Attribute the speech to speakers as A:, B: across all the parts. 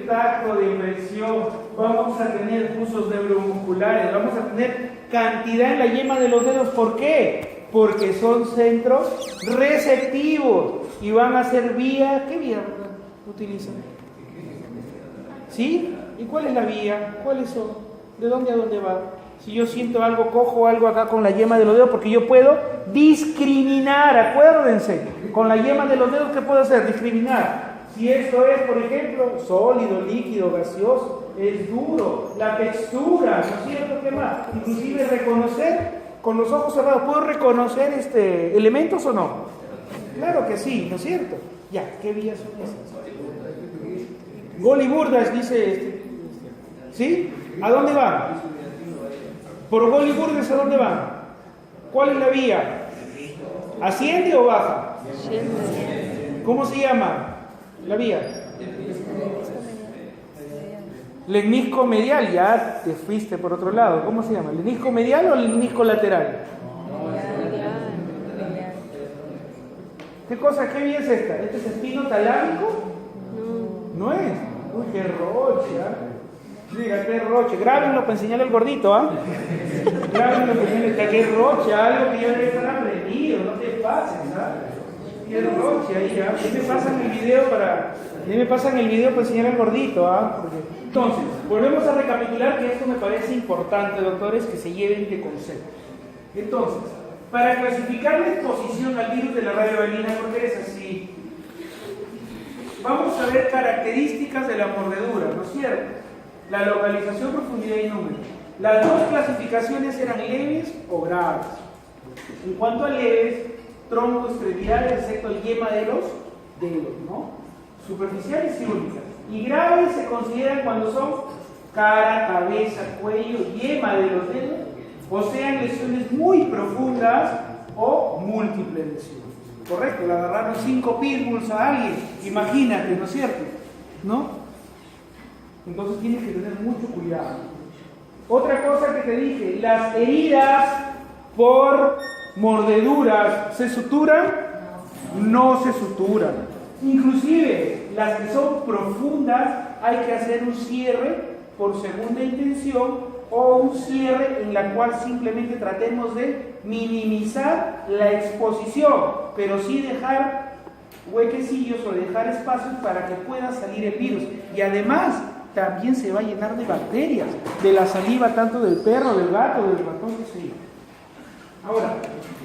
A: tacto, de impresión, vamos a tener pulsos neuromusculares, vamos a tener cantidad en la yema de los dedos. ¿Por qué? Porque son centros receptivos y van a ser vía. ¿Qué vía utilizan? ¿Sí? ¿Y cuál es la vía? ¿Cuáles son? ¿De dónde a dónde va? Si yo siento algo, cojo algo acá con la yema de los dedos, porque yo puedo discriminar, acuérdense, con la yema de los dedos, ¿qué puedo hacer? Discriminar. Si esto es, por ejemplo, sólido, líquido, gaseoso, es duro, la textura, ¿no es cierto? ¿Qué más? Inclusive reconocer, con los ojos cerrados, ¿puedo reconocer elementos o no? Claro que sí, ¿no es cierto? Ya, ¿qué vías son esas? Gol y Burdas, dice ¿sí? ¿A dónde van? Por Gol y Burdas, ¿a dónde van? ¿Cuál es la vía? ¿Asciende o baja? ¿Cómo se llama la vía? Lemnisco medial, ya te fuiste por otro lado. ¿Cómo se llama? ¿Lemnisco medial o lemnisco lateral? ¿Qué cosa? ¿Qué vía es esta? ¿Este es espino talámico? No es. Uy, qué roche, Diga, qué roche. Grábenlo para enseñarle al gordito, Grábenlo para enseñarle qué roche, algo que ya debe estar aprendido, no te pases, Qué roche ahí, me pasan el video para enseñar al gordito, Entonces, volvemos a recapitular, que esto me parece importante, doctores, que se lleven de concepto. Entonces, para clasificar la exposición al virus de la rabia, porque es así, vamos a ver características de la mordedura, ¿no es cierto? La localización, profundidad y número. Las dos clasificaciones eran leves o graves. En cuanto a leves, tronco, extremidades, excepto yema de los dedos, ¿no? Superficiales y únicas. Y graves se consideran cuando son cara, cabeza, cuello, yema de los dedos, o sean lesiones muy profundas o múltiples lesiones. Correcto, le agarraron 5 pitbulls a alguien, imagínate, ¿no es cierto? ¿No? Entonces tienes que tener mucho cuidado. Otra cosa que te dije, las heridas por mordeduras, ¿se suturan? No se suturan. Inclusive, las que son profundas, hay que hacer un cierre por segunda intención o un cierre en la cual simplemente tratemos de minimizar la exposición, pero sí dejar huequecillos o dejar espacios para que pueda salir el virus. Y además, también se va a llenar de bacterias, de la saliva tanto del perro, del gato, del ratón, que se. Ahora,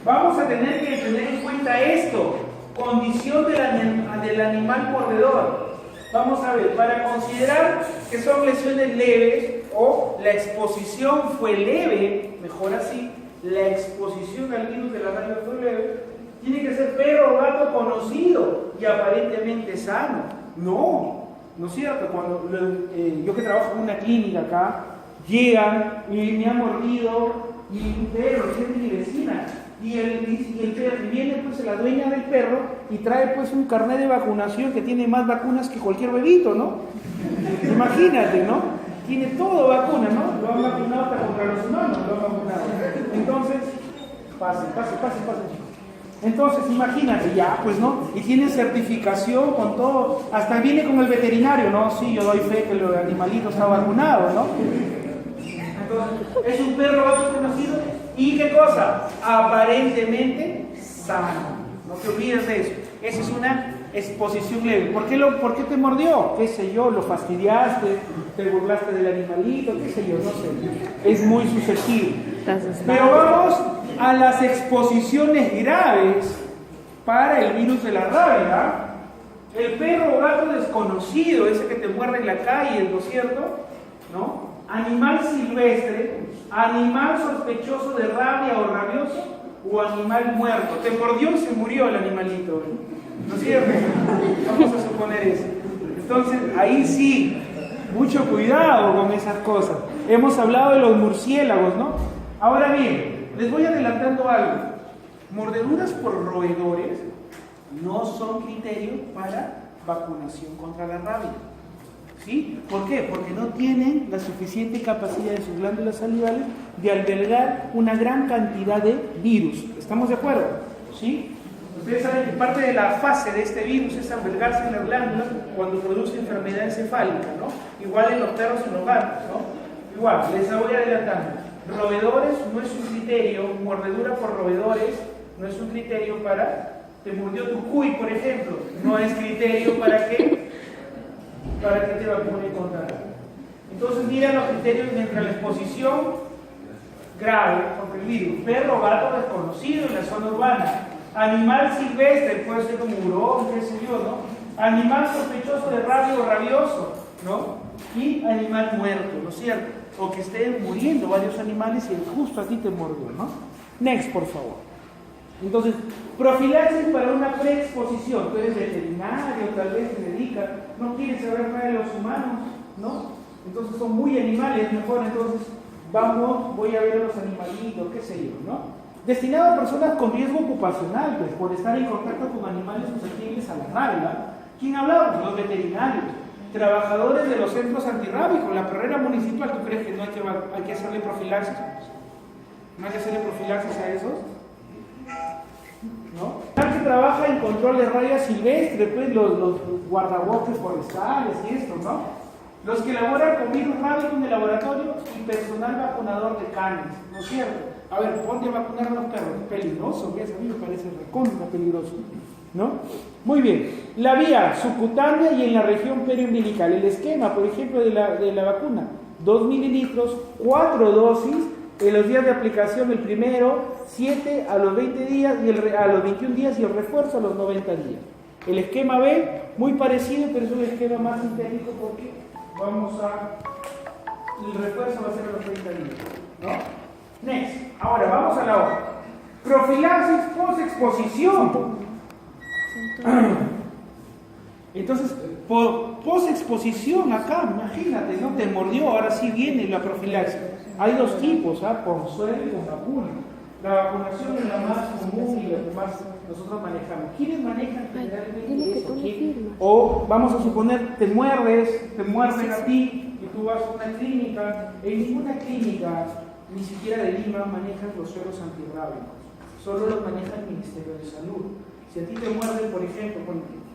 A: vamos a tener que tener en cuenta esto, condición del animal mordedor. Vamos a ver, para considerar que son lesiones leves o la exposición fue leve, mejor así, la exposición al virus de la rabia fue leve, tiene que ser perro o gato conocido y aparentemente sano. No es cierto, cuando yo que trabajo en una clínica acá, llegan y me han mordido y un perro, es mi vecina, y el perro, y viene pues la dueña del perro y trae pues un carnet de vacunación que tiene más vacunas que cualquier bebito, ¿no? Imagínate, ¿no? Tiene todo vacuna, ¿no? Lo han vacunado hasta contra los humanos, lo han vacunado. Entonces, pase. Entonces, imagínate, ya, pues, ¿no? Y tiene certificación con todo, hasta viene con el veterinario, ¿no? Sí, yo doy fe que el animalito está vacunado, ¿no? Entonces, es un perro gato conocido, ¿y qué cosa? Aparentemente sano. No te olvides de eso. Esa es una exposición leve. ¿Por qué te mordió? ¿Qué sé yo? ¿Lo fastidiaste? ¿Te burlaste del animalito? ¿Qué sé yo? No sé. Es muy susceptible. Pero vamos a las exposiciones graves para el virus de la rabia. El perro o gato desconocido, ese que te muerde en la calle, ¿no es cierto? ¿No? Animal silvestre, animal sospechoso de rabia o rabioso, o animal muerto. Te mordió y se murió el animalito, ¿no es cierto? Vamos a suponer eso. Entonces, ahí sí, mucho cuidado con esas cosas. Hemos hablado de los murciélagos, ¿no? Ahora bien, les voy adelantando algo. Mordeduras por roedores no son criterio para vacunación contra la rabia. ¿Sí? ¿Por qué? Porque no tienen la suficiente capacidad de sus glándulas salivales de albergar una gran cantidad de virus. ¿Estamos de acuerdo? ¿Sí? Ustedes saben que parte de la fase de este virus es albergarse en la glándula cuando produce enfermedad encefálica, ¿no? Igual en los perros y los gatos, ¿no? Igual, les voy adelantando. Roedores no es un criterio, mordedura por roedores no es un criterio para, te mordió tu cuy, por ejemplo, no es criterio para que te vacunen contra algo. Entonces mira los criterios mientras la exposición grave contra el virus, perro o gato desconocido en la zona urbana, animal silvestre, puede ser como hurón, qué sé yo, ¿no? Animal sospechoso de rabia o rabioso, ¿no? Y animal muerto, ¿no es cierto? O que estén muriendo varios animales y justo a ti te mordió, ¿no? Next, por favor. Entonces, profilaxis para una preexposición. Tú eres veterinario, tal vez te dedicas, no quieres saber nada de los humanos, ¿no? Entonces son muy animales, mejor entonces voy a ver a los animalitos, qué sé yo, ¿no? Destinado a personas con riesgo ocupacional, pues por estar en contacto con animales susceptibles a la rabia. ¿Quién hablaba? Los veterinarios, trabajadores de los centros antirrábicos, la perrera municipal. ¿Tú crees que no hay que hacerle profilaxis? ¿No hay que hacerle profilaxis a esos? ¿No? El que trabaja en control de raya silvestre, pues los guardabosques forestales y esto, ¿no? Los que elaboran con virus rábico en el laboratorio y personal vacunador de canes, ¿no es cierto? A ver, ponte a vacunar a los perros, es peligroso, ¿ves? A mí me parece recontra peligroso, ¿no? Muy bien, la vía subcutánea y en la región periumbilical. El esquema, por ejemplo, de la vacuna, 2 mililitros, 4 dosis, en los días de aplicación, el primero, 7 a los 20 días, y a los 21 días y el refuerzo a los 90 días. El esquema B, muy parecido, pero es un esquema más sintético porque el refuerzo va a ser a los 30 días, ¿no? Next, ahora vamos a la otra. Profilaxis post-exposición. Entonces, post-exposición acá, imagínate, ¿no? Te mordió, ahora sí viene la profilaxis. Hay dos tipos, con suero y con vacuna. La vacunación es la más común y la que más nosotros manejamos. ¿Quiénes manejan generalmente eso? O vamos a suponer, te muerden a ti y tú vas a una clínica. En ninguna clínica, ni siquiera de Lima, manejan los sueros antirrábicos. Solo los maneja el Ministerio de Salud. Si a ti te muerden, por ejemplo,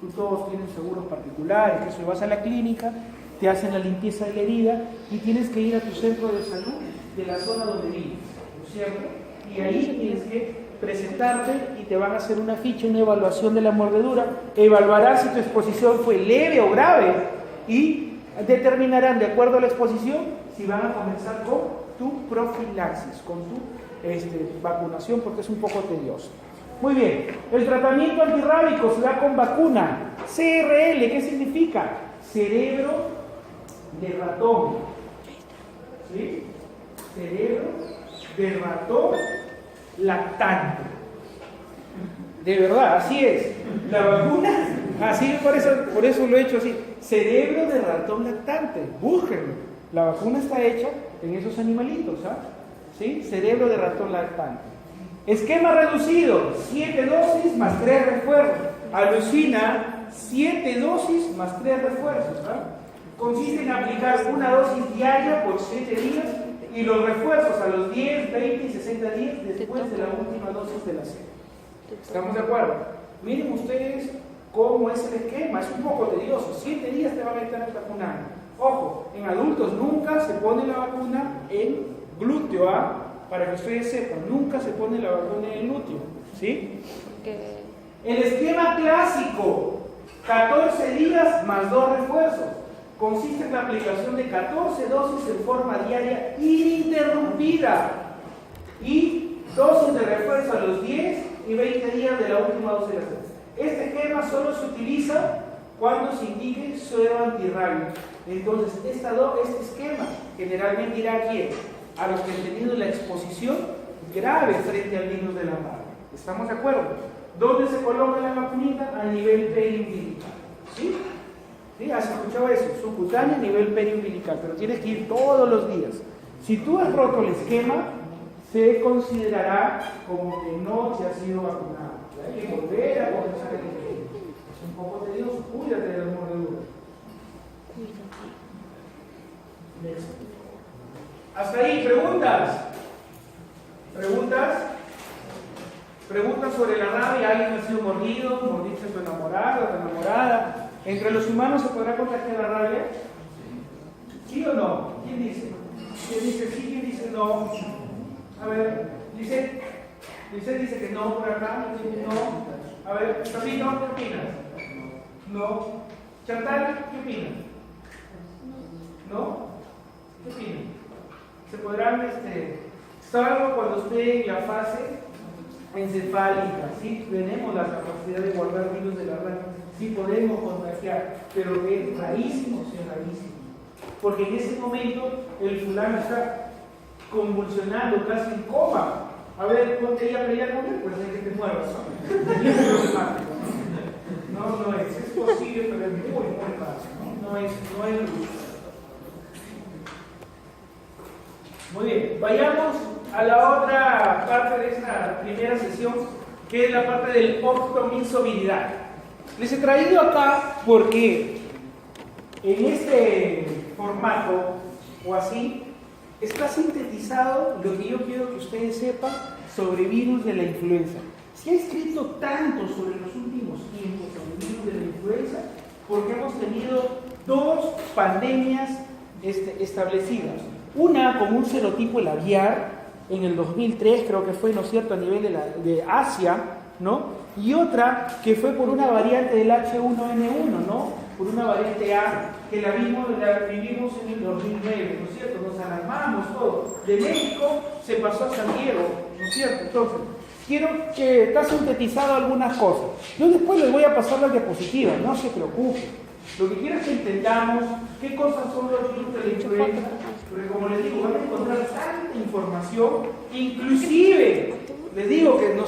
A: tú todos tienen seguros particulares, que si vas a la clínica, te hacen la limpieza de la herida y tienes que ir a tu centro de salud de la zona donde vives, ¿no es cierto? Y ahí tienes que presentarte y te van a hacer una ficha, una evaluación de la mordedura, evaluarán si tu exposición fue leve o grave y determinarán, de acuerdo a la exposición, si van a comenzar con tu profilaxis, con tu vacunación, porque es un poco tedioso. Muy bien, el tratamiento antirrábico se da con vacuna. CRL, ¿qué significa? Cerebro de ratón. ¿Sí? Cerebro de ratón lactante. De verdad, así es. La vacuna, así por eso lo he hecho así. Cerebro de ratón lactante. Búsquenlo. La vacuna está hecha en esos animalitos, ¿sí? Cerebro de ratón lactante. Esquema reducido, 7 dosis más 3 refuerzos. Alucina, 7 dosis más 3 refuerzos. Consiste en aplicar una dosis diaria por 7 días y los refuerzos a los 10, 20 y 60 días después de la última dosis de la cepa. ¿Estamos de acuerdo? Miren ustedes cómo es el esquema, es un poco tedioso. 7 días te van a estar vacunando. Ojo, en adultos nunca se pone la vacuna en glúteo, para que ustedes sepan, nunca se pone la vacuna en el glúteo, ¿sí? El esquema clásico, 14 días más 2 refuerzos, consiste en la aplicación de 14 dosis en forma diaria ininterrumpida y dosis de refuerzo a los 10 y 20 días de la última dosis de la cepa. Este esquema solo se utiliza cuando se indique suero antirrábico. Entonces, este esquema generalmente irá a quién? A los que han tenido la exposición grave frente al virus de la rabia. ¿Estamos de acuerdo? ¿Dónde se coloca la vacunita? A nivel periumbilical. ¿Sí? ¿Sí? ¿Has escuchado eso? Subcutáneo a nivel periumbilical, pero tienes que ir todos los días. Si tú has roto el esquema, se considerará como que no se ha sido vacunado. Hay que volver a comenzar el esquema. Es un poco tedioso. Cuídate de las mordeduras. Hasta ahí, ¿preguntas? ¿Preguntas? Preguntas sobre la rabia. ¿Alguien ha sido mordido? ¿Mordiste a tu enamorado o tu enamorada? ¿Entre los humanos se podrá contagiar la rabia? ¿Sí o no? ¿Quién dice? ¿Quién dice sí? ¿Quién dice no? A ver, dice que no por acá. No. A ver, Camilo, ¿qué opinas? No. Chantal, ¿qué opinas? ¿No? ¿Qué opinan? ¿Se podrán, salvo cuando esté en la fase encefálica, sí tenemos la capacidad de guardar virus de la rabia, sí podemos contagiar, pero es rarísimo, sí es rarísimo. Porque en ese momento el fulano está convulsionando, casi en coma. A ver, ponte ahí a pelear con él, pues hay que te muevas, ¿no? Y es problemático, ¿no? No es posible, pero es muy raro, ¿no? No es Muy bien, vayamos a la otra parte de esta primera sesión, que es la parte del ortomisoviridad. Les he traído acá porque en este formato, o así, está sintetizado lo que yo quiero que ustedes sepan sobre virus de la influenza. Se ha escrito tanto sobre los últimos tiempos sobre virus de la influenza porque hemos tenido dos pandemias establecidas. Una con un serotipo, el aviar, en el 2003, creo que fue, ¿no es cierto?, a nivel de Asia, ¿no? Y otra que fue por una variante del H1N1, ¿no? Por una variante A, que la vivimos en el 2009, ¿no es cierto? Nos alarmamos todos. De México se pasó a San Diego, ¿no es cierto? Entonces, quiero que está sintetizado algunas cosas. Yo después les voy a pasar las diapositivas, no se preocupen. Lo que quiero es que entendamos qué cosas son los virus de la influenza, porque como les digo, van a encontrar tanta información, inclusive, les digo que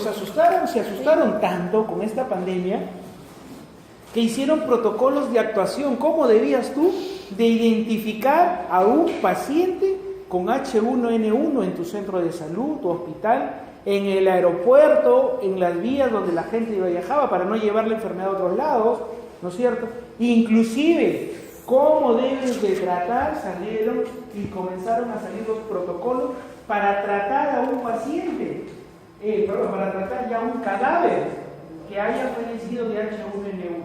A: se asustaron tanto con esta pandemia, que hicieron protocolos de actuación. ¿Cómo debías tú de identificar a un paciente con H1N1 en tu centro de salud, tu hospital, en el aeropuerto, en las vías donde la gente viajaba para no llevar la enfermedad a otros lados, ¿no es cierto? Inclusive, cómo debes de tratar, salieron y comenzaron a salir los protocolos para tratar a un paciente, para tratar ya un cadáver que haya fallecido de H1N1.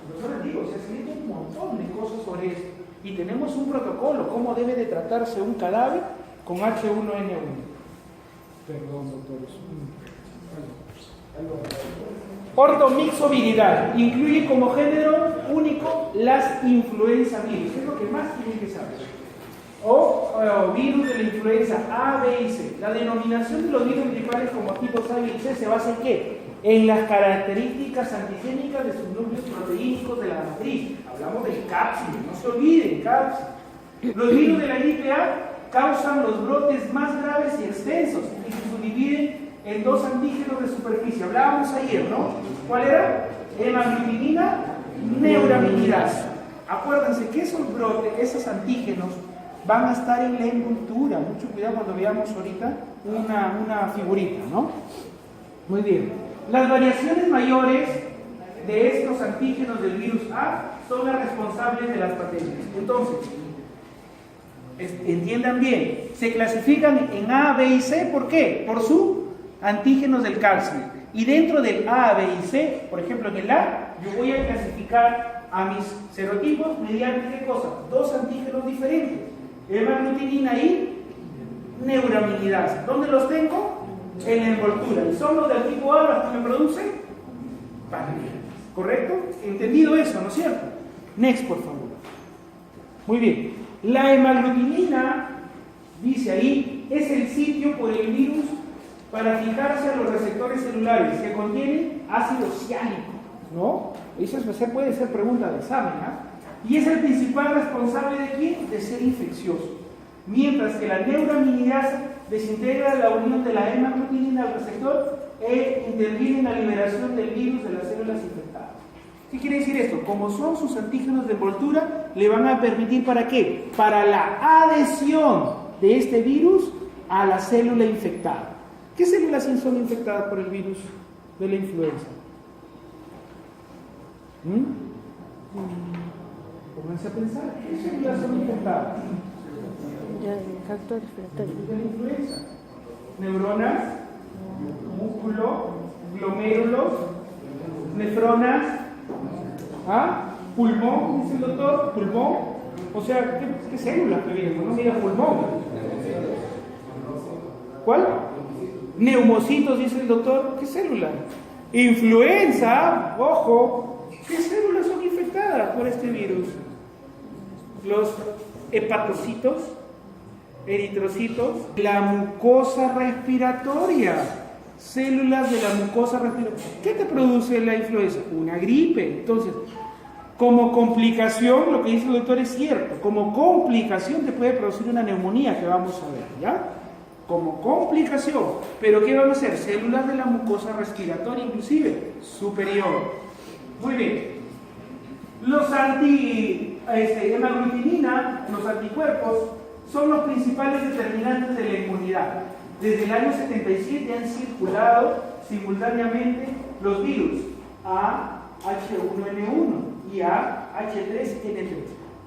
A: Por eso les digo, se ha escrito un montón de cosas sobre esto. Y tenemos un protocolo, cómo debe de tratarse un cadáver con H1N1. Perdón, doctores. Ortomisoviridad incluye como género único las influenza virus, es lo que más tienen que saber. O virus de la influenza A, B y C. La denominación de los virus principales como tipos A, B y C se basa en ¿qué? En las características antigénicas de sus núcleos proteínicos de la matriz. Hablamos del cápside, no se olviden, cápside. Los virus de la gripe A causan los brotes más graves y extensos y se subdividen en dos antígenos de superficie. Hablábamos ayer, ¿no? ¿Cuál era? Hemaglutinina, neuraminidasa. Acuérdense que esos brotes, esos antígenos, van a estar en la envoltura. Mucho cuidado cuando veamos ahorita una figurita, ¿no? Muy bien. Las variaciones mayores de estos antígenos del virus A son las responsables de las pandemias. Entonces, entiendan bien, se clasifican en A, B y C, ¿por qué? Por sus antígenos del cápside. Y dentro del A, B y C, por ejemplo en el A, yo voy a clasificar a mis serotipos mediante ¿qué cosa? Dos antígenos diferentes, hemaglutinina y neuraminidasa. ¿Dónde los tengo? En la envoltura. Y son los del tipo A los que me producen pandemia. ¿Correcto? ¿Entendido eso, no es cierto? Next, por favor. Muy bien. La hemaglutinina, dice ahí, es el sitio por el virus para fijarse a los receptores celulares que contienen ácido ciánico, ¿no? Eso puede ser pregunta de examen, ¿ah? Y es el principal responsable de ¿quién? De ser infeccioso. Mientras que la neuraminidasa desintegra la unión de la hemaglutinina al receptor e interviene en la liberación del virus de las células infectadas. ¿Qué quiere decir esto? Como son sus antígenos de envoltura, le van a permitir ¿para qué? Para la adhesión de este virus a la célula infectada. ¿Qué células son infectadas por el virus de la influenza? Pónganse a pensar, ¿qué células son infectadas?
B: Factor respiratorio.
A: De la influenza. Neuronas músculo, glomérulos, nefronas, pulmón, dice el doctor, pulmón. O sea, ¿qué células que vienen? No mira pulmón. ¿Cuál? Neumocitos, dice el doctor. ¿Qué célula? Influenza, ojo. ¿Qué células son infectadas por este virus? Los hepatocitos, eritrocitos, la mucosa respiratoria, células de la mucosa respiratoria. ¿Qué te produce la influenza? Una gripe. Entonces, como complicación, lo que dice el doctor es cierto, como complicación te puede producir una neumonía que vamos a ver, ¿ya? Como complicación. ¿Pero qué van a hacer? Células de la mucosa respiratoria, inclusive superior. Muy bien. Los hemaglutinina, los anticuerpos, son los principales determinantes de la inmunidad. Desde el año 77 han circulado simultáneamente los virus H1N1 y H3N3.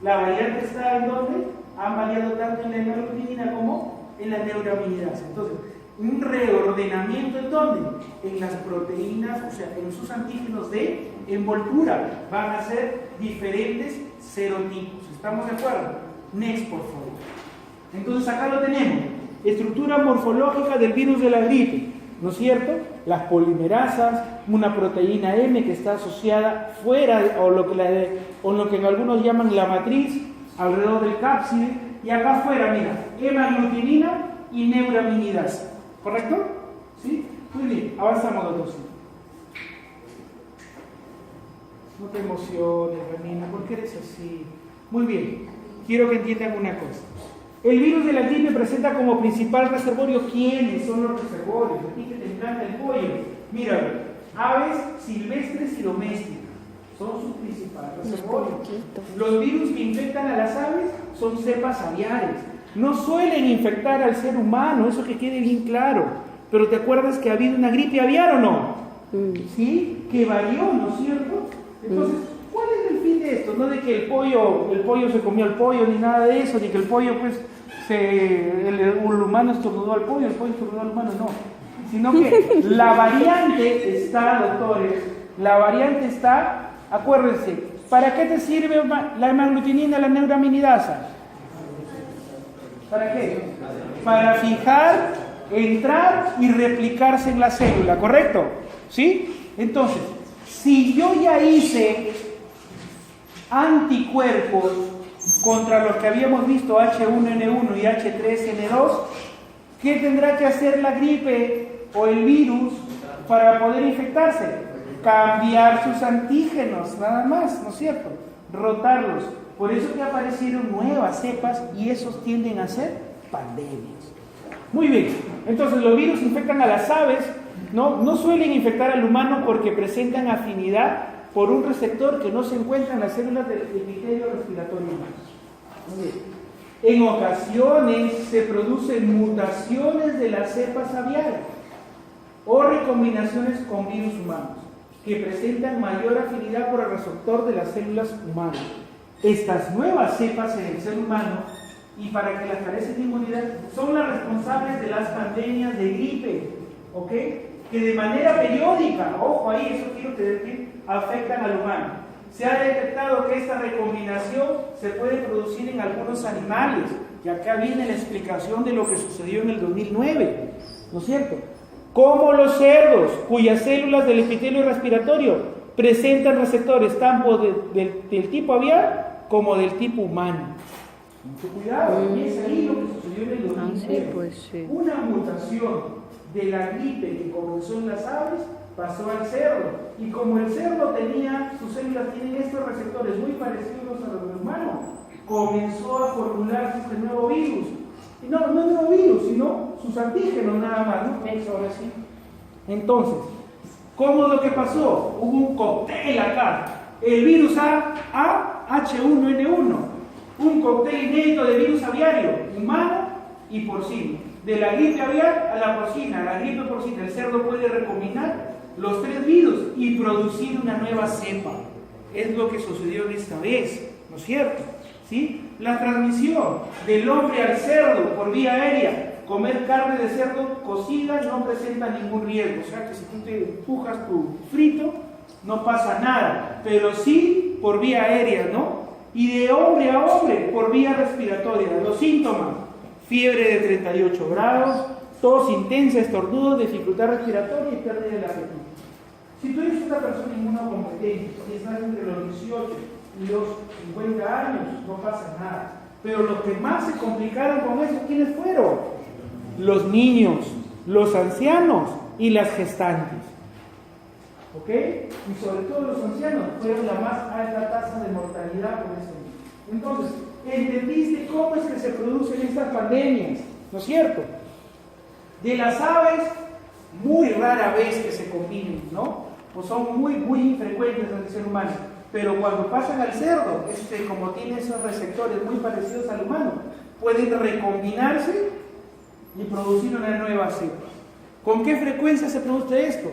A: La variante está en donde han variado tanto en la hemaglutinina como en la neuraminidasa. Entonces, un reordenamiento en dónde? En las proteínas, o sea, en sus antígenos de envoltura. Van a ser diferentes serotipos. ¿Estamos de acuerdo? Next, por favor. Entonces, acá lo tenemos. Estructura morfológica del virus de la gripe, ¿no es cierto? Las polimerasas, una proteína M que está asociada fuera, o lo que en algunos llaman la matriz, alrededor del cápside, y acá afuera, mira, hemaglutinina y neuraminidasa. ¿Correcto? ¿Sí? Muy bien, avanzamos, doctor. No te emociones, Ramina, ¿por qué eres así? Muy bien, quiero que entiendan una cosa. El virus de la gripe presenta como principal reservorio. ¿Quiénes son los reservorios? A ti que te encanta el pollo. Mira, aves silvestres y domésticas son sus principales reservorios. Los virus que infectan a las aves son cepas aviares. No suelen infectar al ser humano, eso que quede bien claro. Pero ¿te acuerdas que ha habido una gripe aviar o no? ¿Sí? Que varió, ¿no es cierto? Entonces, ¿cuál es el fin de esto? No de que el pollo se comió al pollo, ni nada de eso, ni que el pollo, pues, el humano estornudó al pollo, el pollo estornudó al humano, no. Sino que la variante está, doctores, la variante está, acuérdense, ¿para qué te sirve la hemaglutinina, la neuraminidasa? ¿Para qué? Para fijar, entrar y replicarse en la célula, ¿correcto? ¿Sí? Entonces, si yo ya hice anticuerpos contra los que habíamos visto H1N1 y H3N2, ¿qué tendrá que hacer la gripe o el virus para poder infectarse? Cambiar sus antígenos, nada más, ¿no es cierto? Rotarlos. Por eso que aparecieron nuevas cepas y esos tienden a ser pandemias. Muy bien, entonces los virus infectan a las aves, no suelen infectar al humano porque presentan afinidad por un receptor que no se encuentra en las células del epitelio respiratorio humano. En ocasiones se producen mutaciones de las cepas aviares o recombinaciones con virus humanos que presentan mayor afinidad por el receptor de las células humanas. Estas nuevas cepas en el ser humano, y para que las carecen de inmunidad, son las responsables de las pandemias de gripe, ¿ok? Que de manera periódica, ojo ahí, eso quiero que decir, afectan al humano. Se ha detectado que esta recombinación se puede producir en algunos animales, y acá viene la explicación de lo que sucedió en el 2009, ¿no es cierto? Como los cerdos, cuyas células del epitelio respiratorio presentan receptores tanto del tipo aviar como del tipo humano. Mucho cuidado, y es ahí lo que sucedió en el 2009. Una mutación de la gripe que comenzó en las aves pasó al cerdo, y como el cerdo sus células tienen estos receptores muy parecidos a los del humano, comenzó a formularse este nuevo virus. Y no nuevo virus, sino sus antígenos nada más, ¿no? Ahora sí. Entonces, ¿cómo es lo que pasó? Hubo un cóctel acá. El virus H1N1, un cóctel inédito de virus aviario, humano y porcino. De la gripe aviar a la porcina, la gripe porcina, el cerdo puede recombinar los tres virus y producir una nueva cepa. Es lo que sucedió en esta vez, ¿no es cierto? ¿Sí? La transmisión del hombre al cerdo por vía aérea comer carne de cerdo cocida no presenta ningún riesgo. O sea que si tú te empujas tu frito, no pasa nada. Pero sí por vía aérea, ¿no? Y de hombre a hombre, por vía respiratoria. Los síntomas: fiebre de 38 grados, tos intensa, estornudos, dificultad respiratoria y pérdida del apetito. Si tú eres una persona inmunocompetente y estás entre los 18 y los 50 años, no pasa nada. Pero los que más se complicaron con eso, ¿quiénes fueron? Los niños, los ancianos y las gestantes. ¿Ok? Y sobre todo los ancianos fueron la más alta tasa de mortalidad por ese virus. Entonces, ¿entendiste cómo es que se producen estas pandemias? ¿No es cierto? De las aves, muy rara vez que se combinen, ¿no? O son muy infrecuentes en el ser humano. Pero cuando pasan al cerdo, como tiene esos receptores muy parecidos al humano, pueden recombinarse y producir una nueva cepa. ¿Con qué frecuencia se produce esto?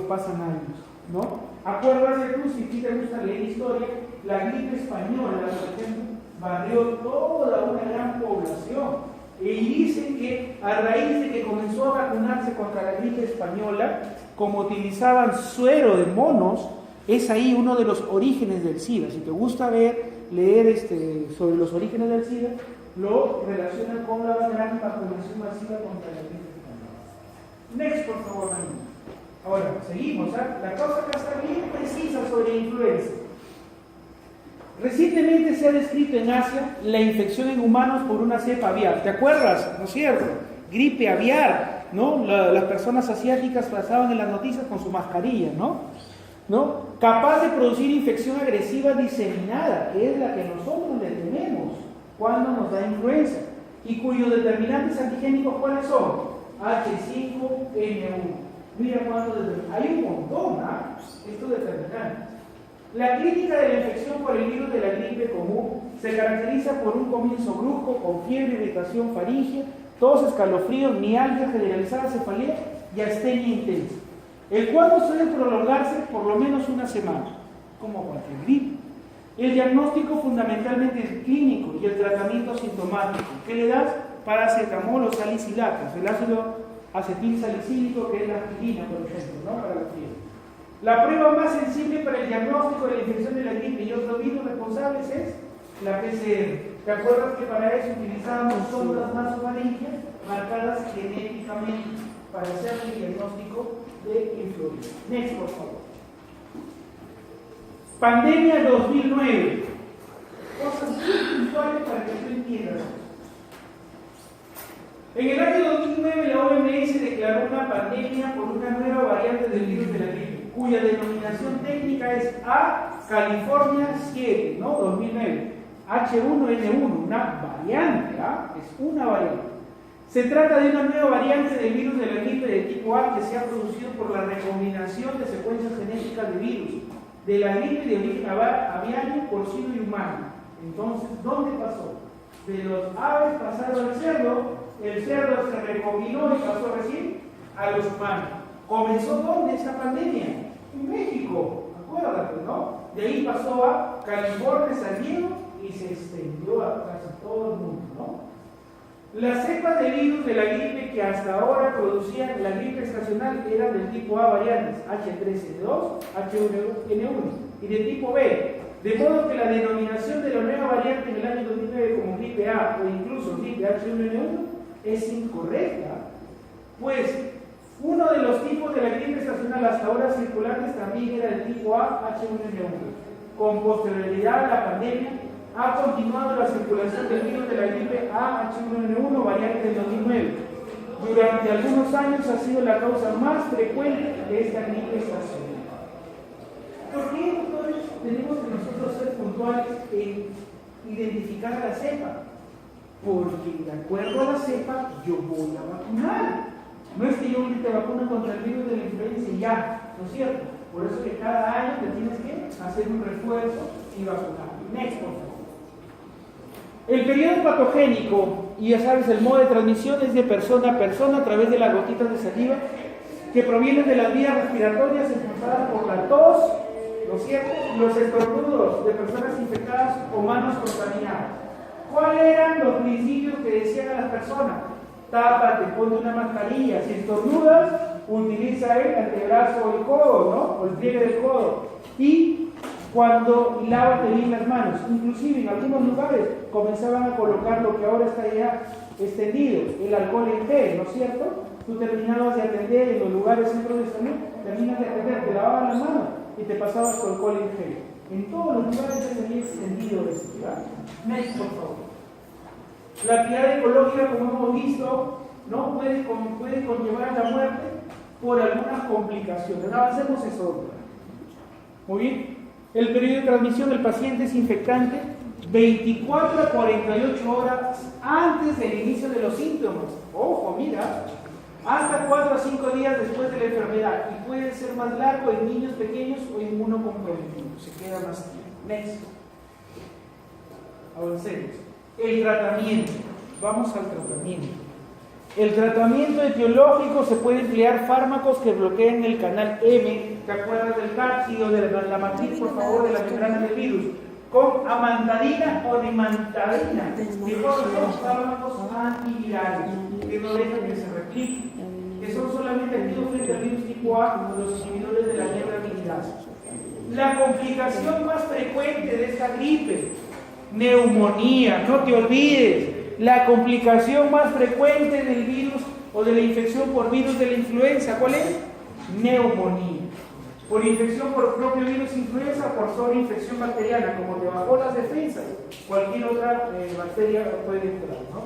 A: Pasan años, ¿no? Acuérdate tú, si te gusta leer historia, la gripe española, por ejemplo, barrió toda una gran población. Y dicen que a raíz de que comenzó a vacunarse contra la gripe española, como utilizaban suero de monos, es ahí uno de los orígenes del SIDA. Si te gusta leer sobre los orígenes del SIDA, lo relacionan con la gran vacunación masiva contra la gripe española. Next, por favor, Daniel. Ahora, seguimos. La cosa acá está bien precisa sobre influenza. Recientemente se ha descrito en Asia la infección en humanos por una cepa aviar. ¿Te acuerdas? ¿No es cierto? Gripe aviar, ¿no? Las personas asiáticas pasaban en las noticias con su mascarilla, ¿no? Capaz de producir infección agresiva diseminada, que es la que nosotros le tenemos cuando nos da influenza, y cuyos determinantes antigénicos, ¿cuáles son? H5N1. Mira cuánto hay un montón, estos determinantes. La clínica de la infección por el virus de la gripe común se caracteriza por un comienzo brusco, con fiebre, irritación faríngea, tos, escalofríos, mialgia generalizada, cefalea y astenia intensa, el cual suele prolongarse por lo menos una semana, como cualquier gripe. El diagnóstico fundamentalmente es clínico y el tratamiento sintomático. ¿Qué le das? Paracetamol o salicilatos, el ácido acetilsalicílico, que es la aspirina, por ejemplo, ¿no? Para la fiebre. La prueba más sensible para el diagnóstico de la infección de la gripe y otros virus responsables es la PCR. ¿Te acuerdas que para eso utilizábamos sondas nasofaríngeas marcadas genéticamente para hacer el diagnóstico de influenza? Next, por favor. Pandemia 2009. Cosas muy puntuales para que tú entiendas. En el año 2009 la OMS declaró una pandemia por una nueva variante del virus de la gripe, cuya denominación técnica es A California 7, ¿no? 2009. H1N1, una variante, es una variante. Se trata de una nueva variante del virus de la gripe de tipo A que se ha producido por la recombinación de secuencias genéticas de virus de la gripe de origen aviario, porcino y humano. Entonces, ¿dónde pasó? De los aves pasaron al cerdo, el cerdo se recombinó y pasó recién a los humanos. ¿Comenzó dónde esta pandemia? En México, acuérdate, ¿no? De ahí pasó a California, San Diego y se extendió a casi todo el mundo, ¿no? Las cepas de virus de la gripe que hasta ahora producían la gripe estacional eran del tipo A variantes, H3N2, H1N1 y del tipo B. De modo que la denominación de la nueva variante en el año 2009 como gripe A o incluso gripe H1N1 es incorrecta, pues uno de los tipos de la gripe estacional hasta ahora circulantes también era el tipo A H1N1. Con posterioridad a la pandemia ha continuado la circulación del virus de la gripe A H1N1 variante del 2009. Durante algunos años ha sido la causa más frecuente de esta gripe estacional. ¿Por qué, doctores, tenemos que nosotros ser puntuales en identificar a la cepa? Porque de acuerdo a la cepa yo voy a vacunar. No es que yo te vacuno contra el virus de la influenza y ya, ¿no es cierto? Por eso que cada año te tienes que hacer un refuerzo y vacunar. Next, por favor. El periodo patogénico, y ya sabes, el modo de transmisión es de persona a persona a través de las gotitas de saliva que provienen de las vías respiratorias impulsadas por la tos, ¿no es cierto? Los estornudos de personas infectadas o manos contaminadas. ¿Cuáles eran los principios que decían a las personas? tápate, ponte una mascarilla. Si estornudas, utiliza el antebrazo o el codo, ¿no? O el pliegue del codo. Y cuando lávate bien las manos. Inclusive en algunos lugares comenzaban a colocar lo que ahora está ya extendido, el alcohol en gel, ¿no es cierto? Tú terminabas de atender en los lugares centros de salud, terminas de atender, te lavaban las manos y te pasabas tu alcohol en gel. En todos los lugares se había extendido esto, ¿verdad? Next, por favor. La actividad ecológica, como hemos visto, ¿no? puede conllevar a la muerte por algunas complicaciones. Avancemos eso. Muy bien. El periodo de transmisión del paciente es infectante 24 a 48 horas antes del inicio de los síntomas. Ojo, mira. Hasta 4 a 5 días después de la enfermedad. Y puede ser más largo en niños pequeños o inmunocomprometidos. Se queda más tiempo. Next. Avancemos. El tratamiento. Vamos al tratamiento. El tratamiento etiológico se puede emplear fármacos que bloqueen el canal M. ¿Te acuerdas del cápsido, de la matriz, por favor, de la membrana del virus? Con amantadina o dimantadina. Mejor son fármacos antivirales que no dejan que se repliquen, que son solamente activos frente al virus tipo A, como los inhibidores de la neuraminidasa. La complicación más frecuente de esta gripe, neumonía, no te olvides. La complicación más frecuente del virus o de la infección por virus de la influenza, ¿cuál es? Neumonía. Por infección por propio virus influenza o por sobreinfección bacteriana, como te bajó las defensas, cualquier otra bacteria puede entrar, ¿no?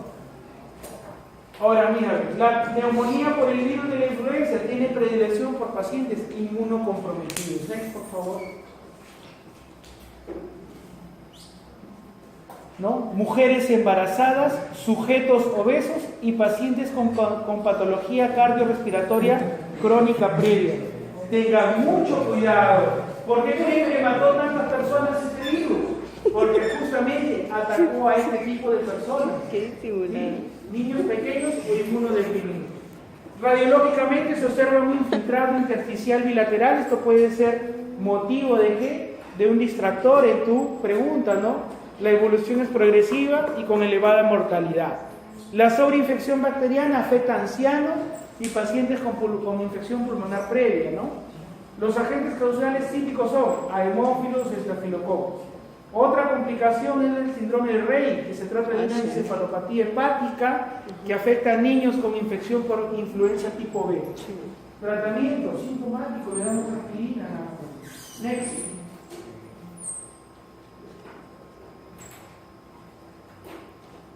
A: Ahora, mira, la neumonía por el virus de la influenza tiene predilección por pacientes inmunocomprometidos. Next, por favor. ¿No? Mujeres embarazadas, sujetos obesos y pacientes con patología cardiorrespiratoria crónica previa. Tengan mucho cuidado. ¿Por qué creen que mató a tantas personas este virus? Porque justamente atacó a este tipo de personas. ¿Sí? Niños pequeños o inmunodeprimidos. Radiológicamente se observa un infiltrado intersticial bilateral. Esto puede ser motivo de ¿qué? De un distractor en tu pregunta, ¿no? La evolución es progresiva y con elevada mortalidad. La sobreinfección bacteriana afecta a ancianos y pacientes con infección pulmonar previa, ¿no? Los agentes causales típicos son haemófilos y estafilococos. Otra complicación es el síndrome de Rey, que se trata de una encefalopatía hepática que afecta a niños con infección por influenza tipo B. Tratamiento sintomático, le damos aspirina. Next.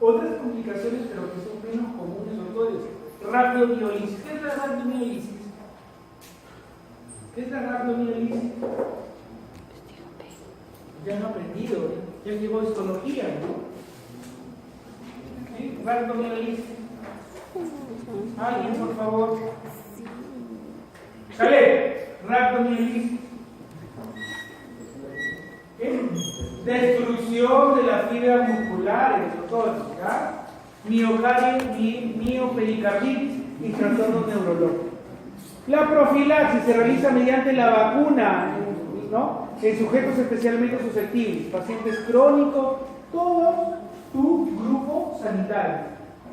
A: Otras complicaciones, pero que son menos comunes, son todas. Radiomiolisis. ¿Qué es la radiomiolisis? ¿Qué es la radiomiolisis? Ya no ha aprendido, ¿eh? Ya llevó histología, ¿no? ¿Sí? Radiomiolisis. ¿Alguien, por favor? ¡Sale! Radiomiolisis. ¿Qué? Destrucción de la fibra muscular, doctor, ¿ya? Miopericarditis y trastornos neurológicos. La profilaxis se realiza mediante la vacuna, ¿no? En sujetos especialmente susceptibles, pacientes crónicos, todo tu grupo sanitario,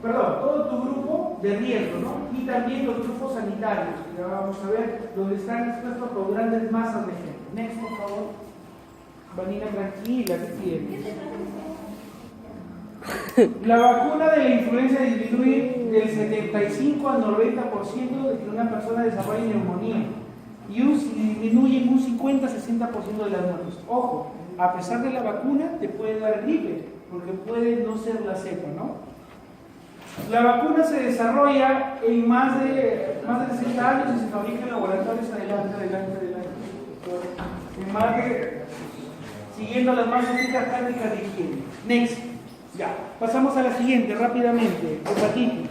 A: todo tu grupo de riesgo, ¿no? Y también los grupos sanitarios, ya vamos a ver, donde están expuestos por grandes masas de gente. Next, por favor. Vanina, tranquila, ¿qué tienes? La vacuna de la influenza disminuye del 75 al 90% de que una persona desarrolle neumonía y disminuye en un 50-60% de las muertes. Ojo, a pesar de la vacuna te puede dar gripe, porque puede no ser la cepa, ¿no? La vacuna se desarrolla en más de 60 años y se fabrica en laboratorios adelante. En más de... siguiendo las más estrictas prácticas de higiene. Next. Ya. Pasamos a la siguiente, rápidamente. Hepatitis.